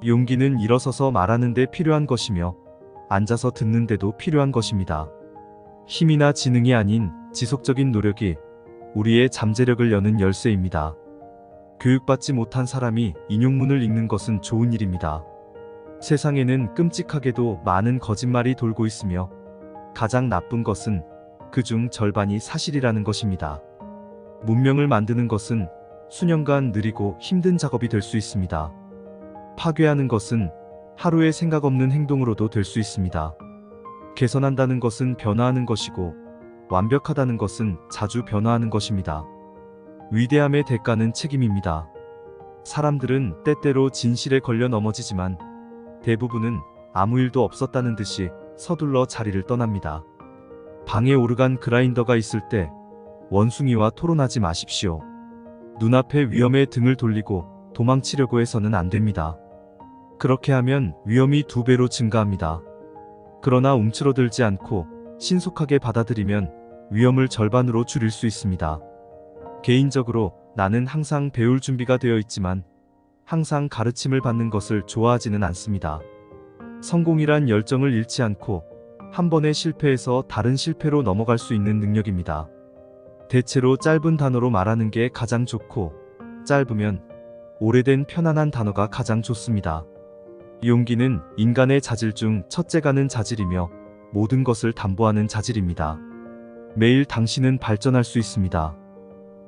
용기는 일어서서 말하는 데 필요한 것이며 앉아서 듣는 데도 필요한 것입니다. 힘이나 지능이 아닌 지속적인 노력이 우리의 잠재력을 여는 열쇠입니다. 교육받지 못한 사람이 인용문을 읽는 것은 좋은 일입니다. 세상에는 끔찍하게도 많은 거짓말이 돌고 있으며 가장 나쁜 것은 그중 절반이 사실이라는 것입니다. 문명을 만드는 것은 수년간 느리고 힘든 작업이 될 수 있습니다. 파괴하는 것은 하루의 생각 없는 행동으로도 될 수 있습니다. 개선한다는 것은 변화하는 것이고 완벽하다는 것은 자주 변화하는 것입니다. 위대함의 대가는 책임입니다. 사람들은 때때로 진실에 걸려 넘어지지만 대부분은 아무 일도 없었다는 듯이 서둘러 자리를 떠납니다. 방에 오르간 그라인더가 있을 때 원숭이와 토론하지 마십시오. 눈앞의 위험에 등을 돌리고 도망치려고 해서는 안 됩니다. 그렇게 하면 위험이 2배로 증가합니다. 그러나 움츠러들지 않고 신속하게 받아들이면 위험을 절반으로 줄일 수 있습니다. 개인적으로 나는 항상 배울 준비가 되어 있지만 항상 가르침을 받는 것을 좋아하지는 않습니다. 성공이란 열정을 잃지 않고 한 번의 실패에서 다른 실패로 넘어갈 수 있는 능력입니다. 대체로 짧은 단어로 말하는 게 가장 좋고 짧으면 오래된 편안한 단어가 가장 좋습니다. 용기는 인간의 자질 중 첫째가는 자질이며 모든 것을 담보하는 자질입니다. 매일 당신은 발전할 수 있습니다.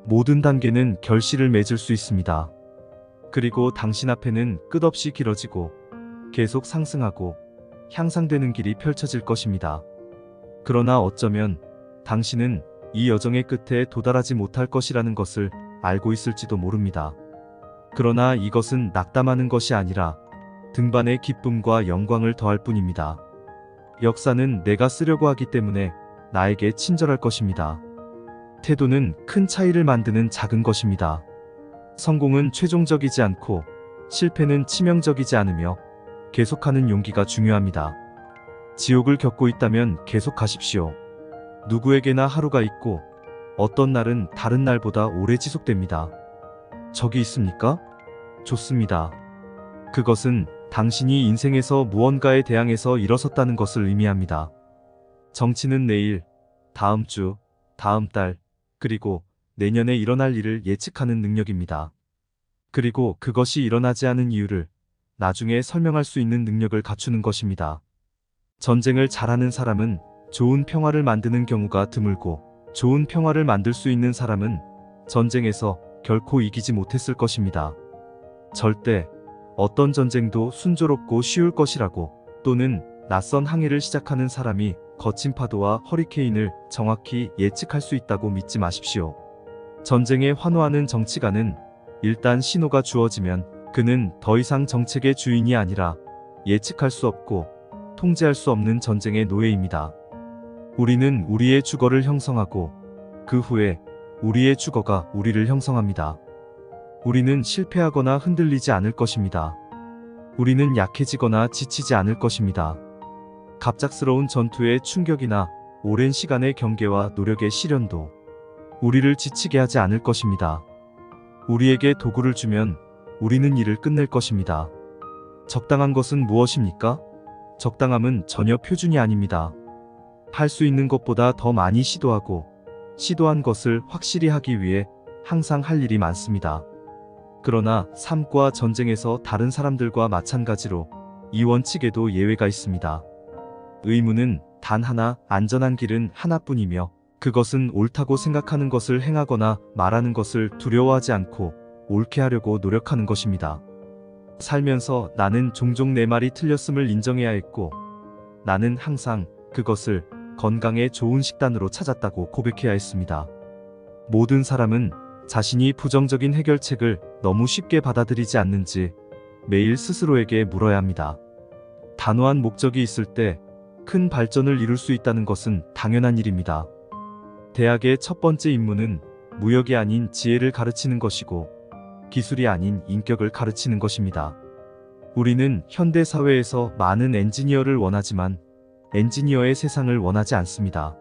모든 단계는 결실을 맺을 수 있습니다. 그리고 당신 앞에는 끝없이 길어지고 계속 상승하고 향상되는 길이 펼쳐질 것입니다. 그러나 어쩌면 당신은 이 여정의 끝에 도달하지 못할 것이라는 것을 알고 있을지도 모릅니다. 그러나 이것은 낙담하는 것이 아니라 등반의 기쁨과 영광을 더할 뿐입니다. 역사는 내가 쓰려고 하기 때문에 나에게 친절할 것입니다. 태도는 큰 차이를 만드는 작은 것입니다. 성공은 최종적이지 않고 실패는 치명적이지 않으며 계속하는 용기가 중요합니다. 지옥을 겪고 있다면 계속하십시오. 누구에게나 하루가 있고 어떤 날은 다른 날보다 오래 지속됩니다. 적이 있습니까? 좋습니다. 그것은 당신이 인생에서 무언가에 대항해서 일어섰다는 것을 의미합니다. 정치는 내일, 다음 주, 다음 달, 그리고 내년에 일어날 일을 예측하는 능력입니다. 그리고 그것이 일어나지 않은 이유를 나중에 설명할 수 있는 능력을 갖추는 것입니다. 전쟁을 잘하는 사람은 좋은 평화를 만드는 경우가 드물고 좋은 평화를 만들 수 있는 사람은 전쟁에서 결코 이기지 못했을 것입니다. 절대 어떤 전쟁도 순조롭고 쉬울 것이라고 또는 낯선 항해를 시작하는 사람이 거친 파도와 허리케인을 정확히 예측할 수 있다고 믿지 마십시오. 전쟁에 환호하는 정치가는 일단 신호가 주어지면 그는 더 이상 정책의 주인이 아니라 예측할 수 없고 통제할 수 없는 전쟁의 노예입니다. 우리는 우리의 주거를 형성하고 그 후에 우리의 주거가 우리를 형성합니다. 우리는 실패하거나 흔들리지 않을 것입니다. 우리는 약해지거나 지치지 않을 것입니다. 갑작스러운 전투의 충격이나 오랜 시간의 경계와 노력의 시련도 우리를 지치게 하지 않을 것입니다. 우리에게 도구를 주면 우리는 일을 끝낼 것입니다. 적당한 것은 무엇입니까? 적당함은 전혀 표준이 아닙니다. 할 수 있는 것보다 더 많이 시도하고 시도한 것을 확실히 하기 위해 항상 할 일이 많습니다. 그러나 삶과 전쟁에서 다른 사람들과 마찬가지로 이 원칙에도 예외가 있습니다. 의무는 단 하나, 안전한 길은 하나뿐이며 그것은 옳다고 생각하는 것을 행하거나 말하는 것을 두려워하지 않고 옳게 하려고 노력하는 것입니다. 살면서 나는 종종 내 말이 틀렸음을 인정해야 했고 나는 항상 그것을 건강에 좋은 식단으로 찾았다고 고백해야 했습니다. 모든 사람은 자신이 부정적인 해결책을 너무 쉽게 받아들이지 않는지 매일 스스로에게 물어야 합니다. 단호한 목적이 있을 때 큰 발전을 이룰 수 있다는 것은 당연한 일입니다. 대학의 첫 번째 임무는 무역이 아닌 지혜를 가르치는 것이고 기술이 아닌 인격을 가르치는 것입니다. 우리는 현대 사회에서 많은 엔지니어를 원하지만 엔지니어의 세상을 원하지 않습니다.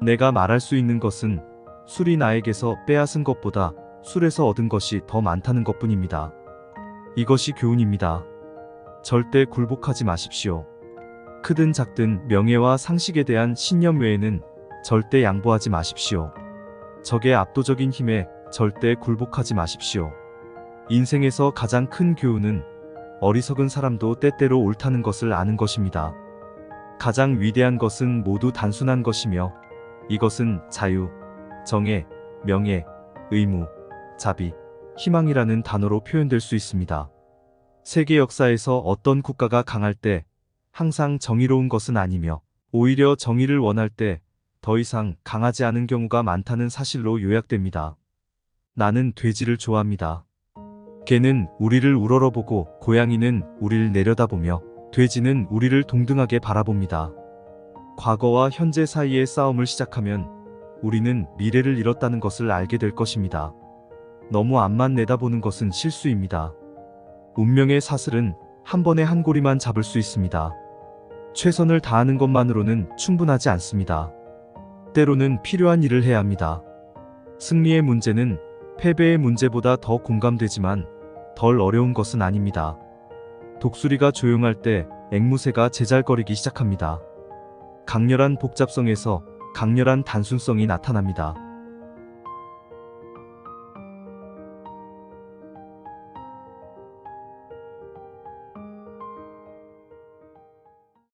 내가 말할 수 있는 것은 술이 나에게서 빼앗은 것보다 술에서 얻은 것이 더 많다는 것뿐입니다. 이것이 교훈입니다. 절대 굴복하지 마십시오. 크든 작든 명예와 상식에 대한 신념 외에는 절대 양보하지 마십시오. 적의 압도적인 힘에 절대 굴복하지 마십시오. 인생에서 가장 큰 교훈은 어리석은 사람도 때때로 옳다는 것을 아는 것입니다. 가장 위대한 것은 모두 단순한 것이며 이것은 자유, 정의, 명예, 의무, 자비, 희망이라는 단어로 표현될 수 있습니다. 세계 역사에서 어떤 국가가 강할 때 항상 정의로운 것은 아니며 오히려 정의를 원할 때 더 이상 강하지 않은 경우가 많다는 사실로 요약됩니다. 나는 돼지를 좋아합니다. 개는 우리를 우러러보고 고양이는 우리를 내려다보며 돼지는 우리를 동등하게 바라봅니다. 과거와 현재 사이의 싸움을 시작하면 우리는 미래를 잃었다는 것을 알게 될 것입니다. 너무 앞만 내다보는 것은 실수입니다. 운명의 사슬은 한 번에 한 고리만 잡을 수 있습니다. 최선을 다하는 것만으로는 충분하지 않습니다. 때로는 필요한 일을 해야 합니다. 승리의 문제는 패배의 문제보다 더 공감되지만 덜 어려운 것은 아닙니다. 독수리가 조용할 때 앵무새가 제잘거리기 시작합니다. 강렬한 복잡성에서 강렬한 단순성이 나타납니다.